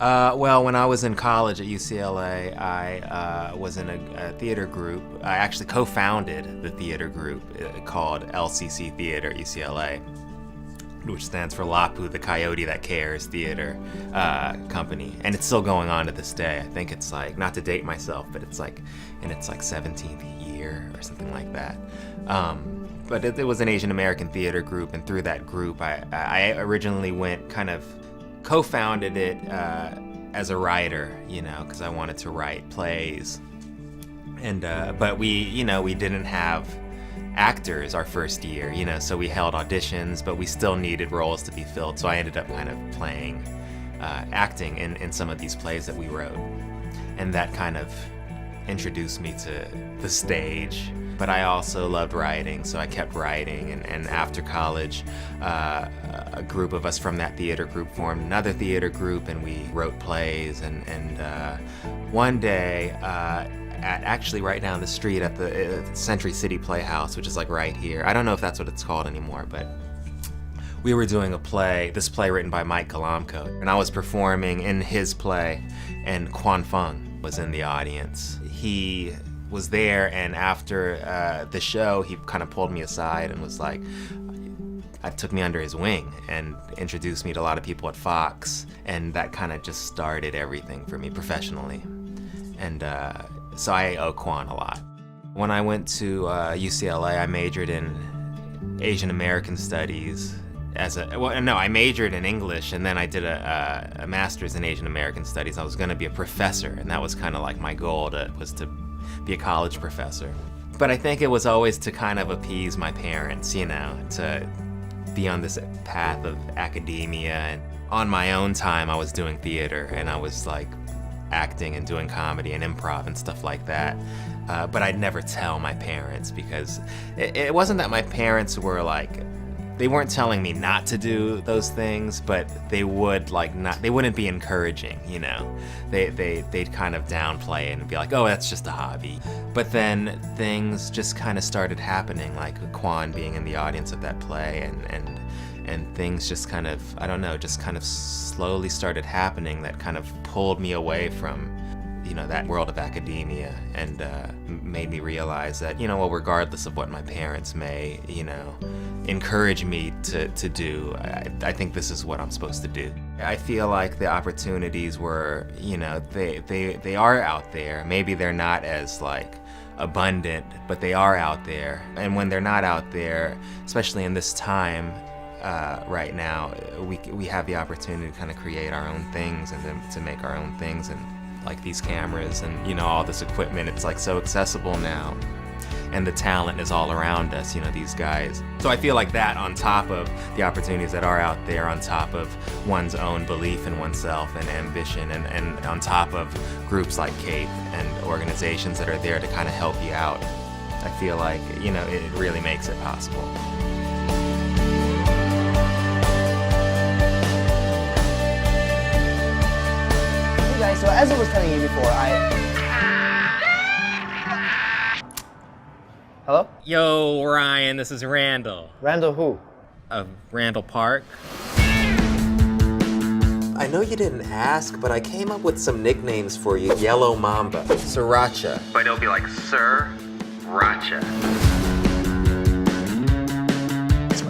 Well, when I was in college at UCLA, I was in a theater group. I actually co-founded the theater group called LCC Theater at UCLA, which stands for Lapu, the Coyote That Cares Theater company. And it's still going on to this day. I think it's like, not to date myself, but it's like in its like 17th year or something like that. But it was an Asian American theater group, and through that group, I originally co-founded it as a writer, because I wanted to write plays. And but we didn't have actors our first year, so we held auditions, but we still needed roles to be filled. So I ended up kind of playing, acting in some of these plays that we wrote. And that kind of introduced me to the stage. But I also loved writing, so I kept writing. And after college, a group of us from that theater group formed another theater group, and we wrote plays. And one day, actually right down the street at the Century City Playhouse, which is like right here. I don't know if that's what it's called anymore, but we were doing this play written by Mike Galamko, and I was performing in his play, and Quan Fung was in the audience. He was there, and after the show, he kind of pulled me aside and was like, took me under his wing and introduced me to a lot of people at Fox, and that kind of just started everything for me professionally. And so I owe Quan a lot. When I went to UCLA, I majored in Asian American Studies. I majored in English, and then I did a master's in Asian American Studies. I was going to be a professor, and that was kind of like my goal was to be a college professor. But I think it was always to kind of appease my parents, to be on this path of academia. And on my own time, I was doing theater, and I was like acting and doing comedy and improv and stuff like that. But I'd never tell my parents, because it wasn't that my parents were like, they weren't telling me not to do those things, but they wouldn't be encouraging, They'd kind of downplay it and be like, oh, that's just a hobby. But then things just kind of started happening, like Quan being in the audience of that play, and things just kind of, I don't know, just kind of slowly started happening that kind of pulled me away from, that world of academia, and made me realize that, regardless of what my parents may, encourage me to do, I think this is what I'm supposed to do. I feel like the opportunities were, they are out there. Maybe they're not as like abundant, but they are out there. And when they're not out there, especially in this time, right now, we have the opportunity to kind of create our own things and to make our own things. And like these cameras and all this equipment, it's like so accessible now, and the talent is all around us, these guys. So I feel like that, on top of the opportunities that are out there, on top of one's own belief in oneself and ambition, and on top of groups like CAPE and organizations that are there to kind of help you out, I feel like it really makes it possible. So as I was telling you before, Hello? Yo, Ryan, this is Randall. Randall who? Of Randall Park. I know you didn't ask, but I came up with some nicknames for you. Yellow Mamba, Sriracha. But it'll be like Sir-Racha.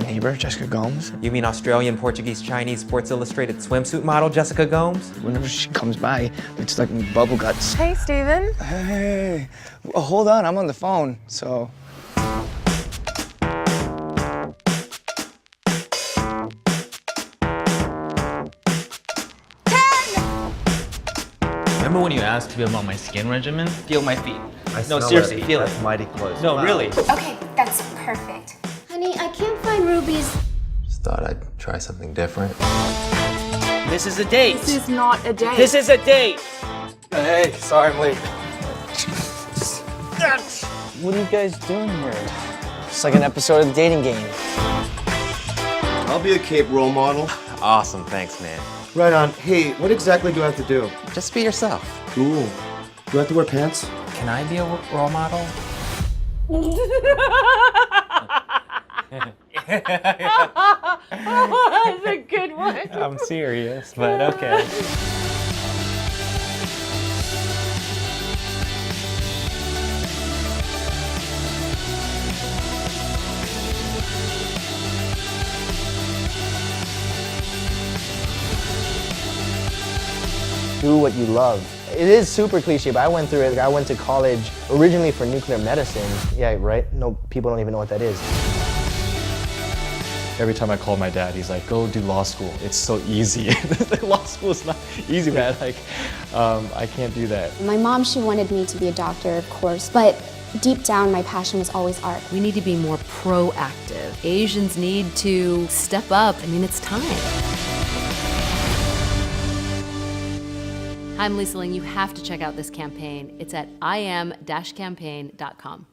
Neighbor, Jessica Gomes. You mean Australian, Portuguese, Chinese, Sports Illustrated swimsuit model Jessica Gomes? Whenever she comes by, it's like bubble guts. Hey, Steven. Hey. Well, hold on, I'm on the phone, so. Remember when you asked me about my skin regimen? Feel my feet. No, smell seriously, it. feel That's it. mighty close. No, Wow. really. Okay, that's perfect. Honey, I can't find rubies. Just thought I'd try something different. This is a date. This is not a date. This is a date. Hey, sorry I'm late. What are you guys doing here? It's like an episode of the dating game. I'll be a Cape role model. Awesome, thanks, man. Right on. Hey, what exactly do I have to do? Just be yourself. Cool. Do I have to wear pants? Can I be a role model? Oh, that's a good one. I'm serious, but okay. do what you love. It is super cliche, but I went through it. I went to college originally for nuclear medicine. Yeah, right? No, people don't even know what that is. Every time I call my dad, he's like, go do law school. It's so easy. Law school is not easy, man. Like, I can't do that. My mom, she wanted me to be a doctor, of course, but deep down, my passion was always art. We need to be more proactive. Asians need to step up. I mean, it's time. I'm Lisa Ling. You have to check out this campaign. It's at im-campaign.com.